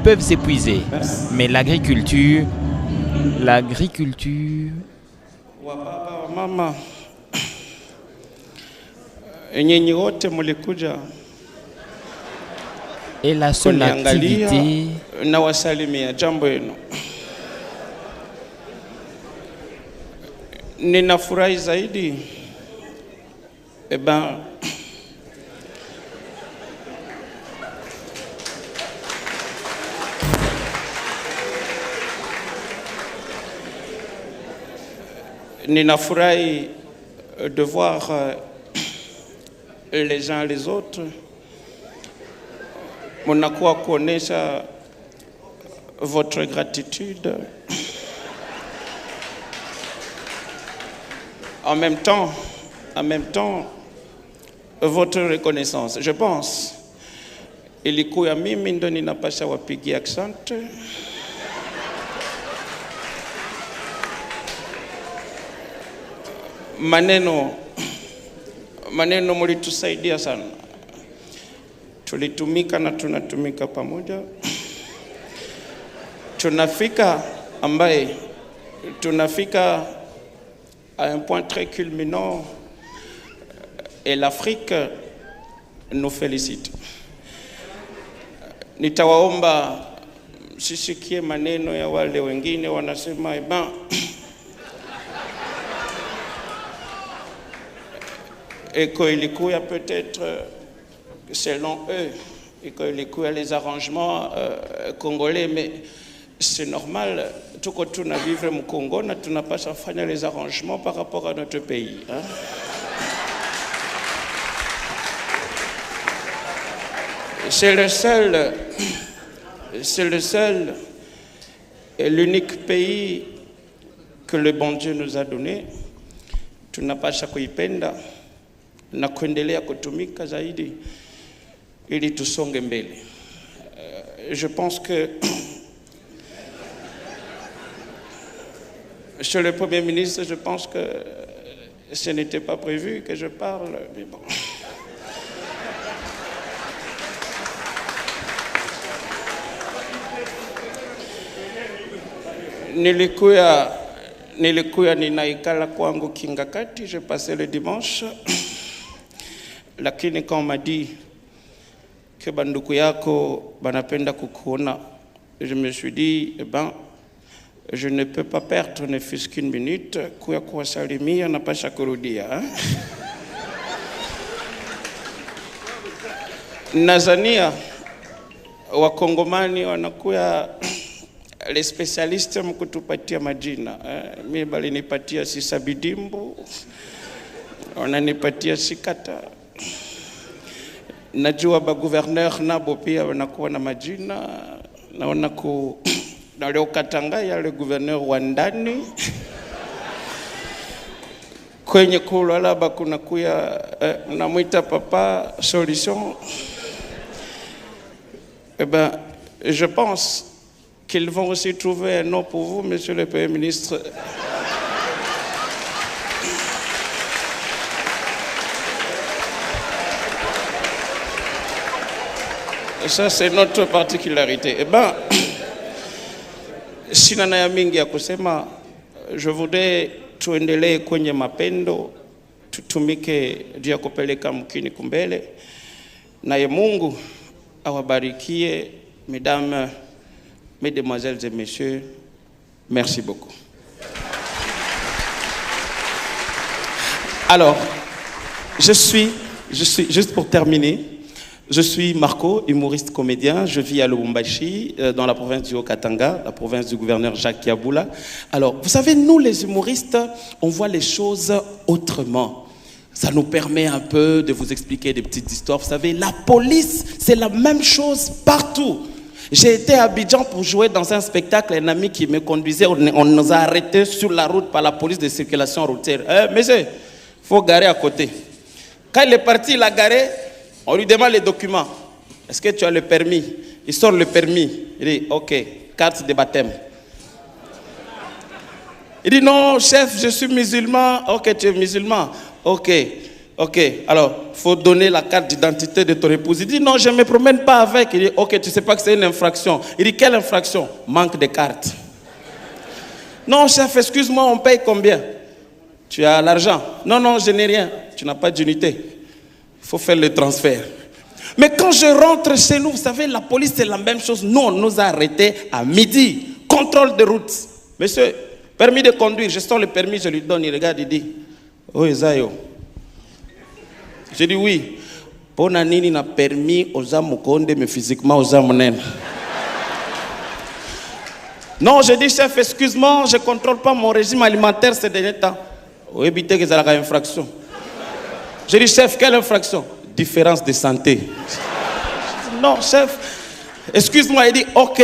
peuvent s'épuiser. Mais l'agriculture... Wababa, wamama, nyinyi wote mulikuja est la seule activité na wasalimia jambo yenu. Ninafurahi zaidi ninafurahi de voir les uns les autres. Munakuwa kuonesha votre gratitude. En même temps, votre reconnaissance. Je pense, ilikuwa mimi ndo ninapasha wapigia asante. Maneno mlitusaidia sana. Tulitumika na tunatumika pamoja. Tunafika à un point très culminant et l'Afrique nous félicite. Nitawaomba sisikie maneno ya wale wengine wanasema et qu'il y a peut-être, selon eux, et qu'il y a les arrangements congolais, mais c'est normal, tout quand on a vivre au Congo, on n'a pas à faire les arrangements par rapport à notre pays. Hein? C'est le seul et l'unique pays que le bon Dieu nous a donné. Tu n'as pas à kuipenda na kuendelea kutumika zaidi ili tusonge mbele. Je pense que Monsieur le Premier ministre, je pense que ce n'était pas prévu que je parle, mais bon. Nilikuya ninaikala kwangu Kingakati, j'ai passé le dimanche. Lakini quand on m'a dit que banduku yako banapenda kukuona, je me suis dit, je ne peux pas perdre ne fût-ce qu'une minute kuya kuwasalimia na pasha kurudia. Nazania wakongomani wanakuya les spécialistes mkutupatia majina. Mimi balinipatia Sisabidimbu, wananipatia Sikata. Najua ba gouverneur nabo pia wanakuwa na majina. Naona dans le Katanga il y a le gouverneur Wandani. Kwenye kulala kuna kuya namuita papa solution. Je pense qu'ils vont aussi trouver un nom pour vous, Monsieur le Premier ministre. Ça, c'est notre particularité. Sina ya mingi ya kusema, je voudrais tuendelee kwenye mapendo, tutumike juu ya kupeleka mkini kumbele. Naye Mungu awabarikie, mesdames, mesdemoiselles et messieurs. Merci beaucoup. Alors, je suis, juste pour terminer, je suis Marco, humoriste comédien. Je vis à Lubumbashi, dans la province du Haut-Katanga, la province du gouverneur Jacques Kiaboula. Alors, vous savez, nous les humoristes, on voit les choses autrement. Ça nous permet un peu de vous expliquer des petites histoires. Vous savez, la police, c'est la même chose partout. J'ai été à Abidjan pour jouer dans un spectacle. Un ami qui me conduisait, on nous a arrêtés sur la route par la police de circulation routière. Monsieur, il faut garer à côté. Quand il est parti, il a garé. On lui demande les documents. Est-ce que tu as le permis? Il sort le permis. Il dit, ok, carte de baptême. Il dit, non, chef, je suis musulman. Ok, tu es musulman. Ok, Ok, alors, il faut donner la carte d'identité de ton épouse. Il dit, non, je ne me promène pas avec. Il dit, ok, tu ne sais pas que c'est une infraction. Il dit, quelle infraction? Manque de carte. Non, chef, excuse-moi, on paye combien? Tu as l'argent? Non, non, je n'ai rien. Tu n'as pas d'unité. Il faut faire le transfert. Mais quand je rentre chez nous, vous savez, la police, c'est la même chose. Nous, on nous a arrêtés à midi. Contrôle de route. Monsieur, permis de conduire. Je sors le permis, je lui donne. Il regarde, il dit, oh, Esayo. J'ai dit oui. Pour Nanini n'a permis aux hommes de mais physiquement aux hommes. Non, je dis chef, excuse-moi, je ne contrôle pas mon régime alimentaire ces derniers temps. Vous évitez que ça ait une infraction. Je dis chef, quelle infraction? Différence de santé. Je dis, non, chef, excuse-moi. Il dit ok.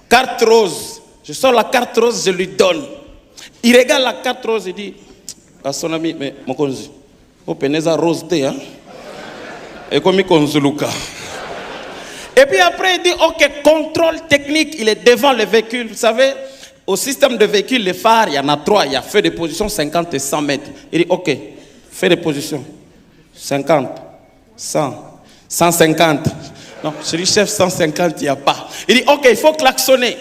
Carte rose. Je sors la carte rose, je lui donne. Il regarde la carte rose, il dit à son ami, mais mon conzu. Vous prenez ça rose, hein? Et comme il conzuluka. Et puis après, il dit, ok, contrôle technique, il est devant le véhicule. Vous savez, au système de véhicule, les phares, il y en a 3. Il y a feu de position 50 et 100 mètres. Il dit, ok, feu de position 50, 100, 150. Non, je dis, chef, 150, il n'y a pas. Il dit, ok, il faut klaxonner.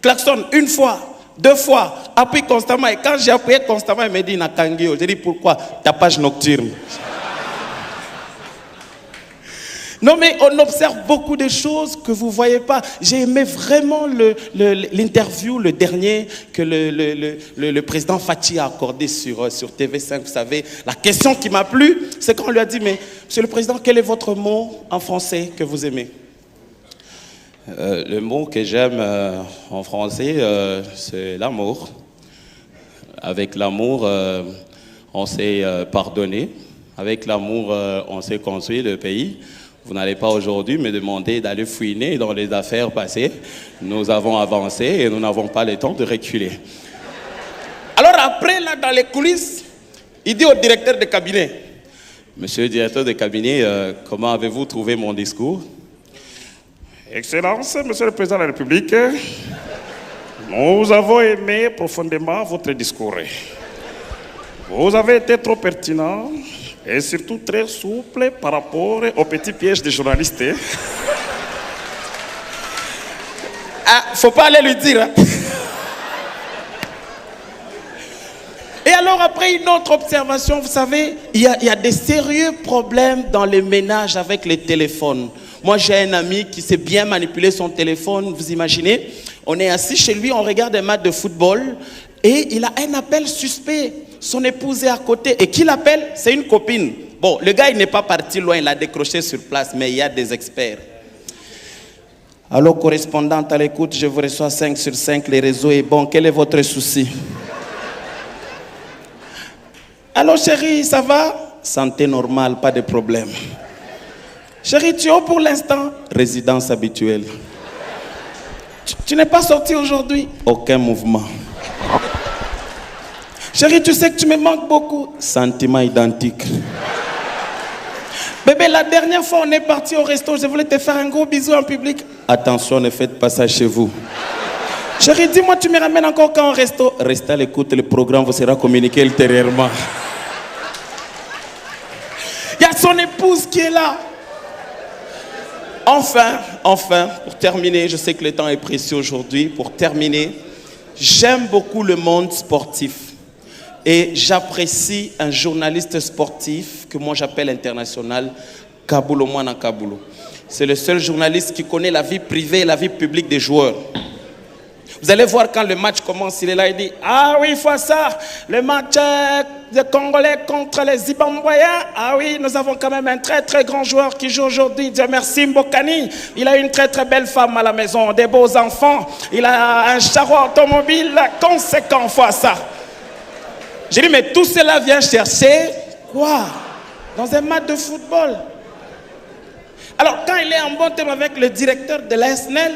Klaxonne une fois, 2 fois, appuie constamment. Et quand j'ai appuyé constamment, il me dit, Nakangio. Je dis, pourquoi? Tapage nocturne. Non, mais on observe beaucoup de choses que vous ne voyez pas. J'ai aimé vraiment l'interview, le dernier, que le président Fathi a accordé sur TV5. Vous savez, la question qui m'a plu, c'est quand on lui a dit, mais monsieur le président, quel est votre mot en français que vous aimez? Le mot que j'aime en français, c'est l'amour. Avec l'amour, on s'est pardonné. Avec l'amour, on s'est construit le pays. Vous n'allez pas aujourd'hui me demander d'aller fouiner dans les affaires passées. Nous avons avancé et nous n'avons pas le temps de reculer. Alors après, là, dans les coulisses, il dit au directeur de cabinet, monsieur le directeur de cabinet, comment avez-vous trouvé mon discours? Excellence, monsieur le président de la République, nous avons aimé profondément votre discours. Vous avez été trop pertinent et surtout très souple par rapport au petit piège des journalistes. Ah, faut pas aller lui dire. Hein? Et alors après une autre observation, vous savez, il y a des sérieux problèmes dans les ménages avec les téléphones. Moi j'ai un ami qui sait bien manipuler son téléphone, vous imaginez, on est assis chez lui, on regarde un match de football et il a un appel suspect. Son épouse est à côté. Et qui l'appelle? C'est une copine. Bon, le gars, il n'est pas parti loin. Il a décroché sur place, mais il y a des experts. Allô, correspondante à l'écoute, je vous reçois 5 sur 5. Les réseaux est bon. Quel est votre souci? Allô, chérie, ça va? Santé normale, pas de problème. Chérie, tu es où pour l'instant? Résidence habituelle. Tu n'es pas sorti aujourd'hui? Aucun mouvement. Chérie, tu sais que tu me manques beaucoup. Sentiments identiques. Bébé, la dernière fois, on est parti au resto. Je voulais te faire un gros bisou en public. Attention, ne faites pas ça chez vous. Chérie, dis-moi, tu me ramènes encore quand au resto? Restez à l'écoute, le programme vous sera communiqué ultérieurement. Il y a son épouse qui est là. Enfin, pour terminer, je sais que le temps est précieux aujourd'hui. Pour terminer, j'aime beaucoup le monde sportif. Et j'apprécie un journaliste sportif que moi j'appelle international, Kabulo Mwana Kabulo. C'est le seul journaliste qui connaît la vie privée et la vie publique des joueurs. Vous allez voir quand le match commence, il est là, il dit « Ah oui, fois ça, le match des Congolais contre les Zimbabwéens. Ah oui, nous avons quand même un très très grand joueur qui joue aujourd'hui, Dieu merci, Mbokani. Il a une très très belle femme à la maison, des beaux enfants. Il a un charroi automobile conséquent, fois ça. » J'ai dit, mais tout cela vient chercher quoi? Dans un match de football. Alors, quand il est en bon terme avec le directeur de la SNEL,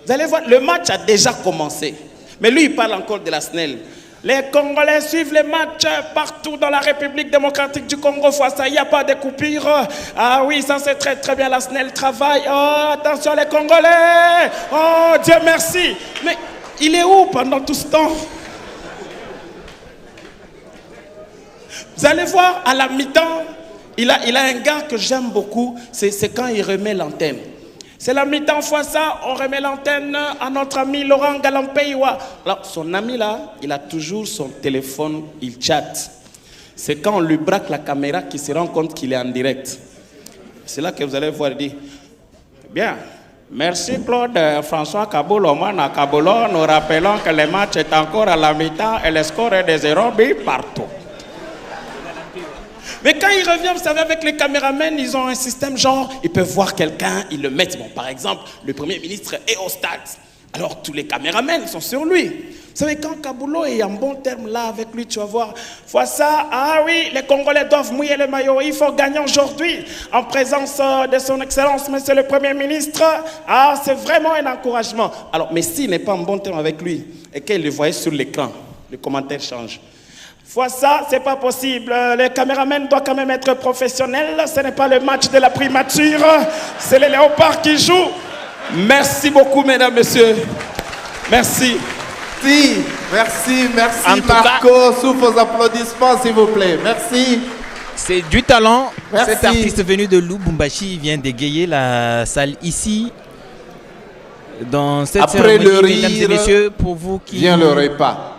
vous allez voir, le match a déjà commencé. Mais lui, il parle encore de la SNEL. Les Congolais suivent les matchs partout dans la République démocratique du Congo. Ça, il n'y a pas de coupure. Ah oui, ça c'est très très bien, la SNEL travaille. Oh, attention les Congolais. Oh, Dieu merci. Mais il est où pendant tout ce temps? Vous allez voir, à la mi-temps, il a un gars que j'aime beaucoup, c'est quand il remet l'antenne. C'est la mi-temps, fois ça, on remet l'antenne à notre ami Laurent Galampeiwa. Alors, son ami là, il a toujours son téléphone, il chatte. C'est quand on lui braque la caméra qu'il se rend compte qu'il est en direct. C'est là que vous allez voir, il dit, bien, merci Claude, François Kaboulomane à Kaboulo, nous rappelons que le match est encore à la mi-temps et le score est de 0 but partout. Mais quand ils reviennent, vous savez, avec les caméramens, ils ont un système genre, ils peuvent voir quelqu'un, ils le mettent. Bon, par exemple, le Premier ministre est au stade. Alors, tous les caméramens sont sur lui. Vous savez, quand Kaboulo est en bon terme là avec lui, tu vas voir, vois ça, ah oui, les Congolais doivent mouiller le maillot, il faut gagner aujourd'hui, en présence de son Excellence, Monsieur le Premier ministre. Ah, c'est vraiment un encouragement. Alors, mais s'il n'est pas en bon terme avec lui, et qu'il le voyait sur l'écran, le commentaire change. Fois ça, c'est pas possible. Les caméramens doivent quand même être professionnels. Ce n'est pas le match de la primature. C'est les léopards qui jouent. Merci beaucoup, mesdames, messieurs. Merci. Merci Marco. Sous vos applaudissements, s'il vous plaît. Merci. C'est du talent. Merci. Cet artiste venu de Lubumbashi vient d'égayer la salle ici. Dans cette Après cérémonie, le rire, mesdames et messieurs, pour vous qui... vient le repas.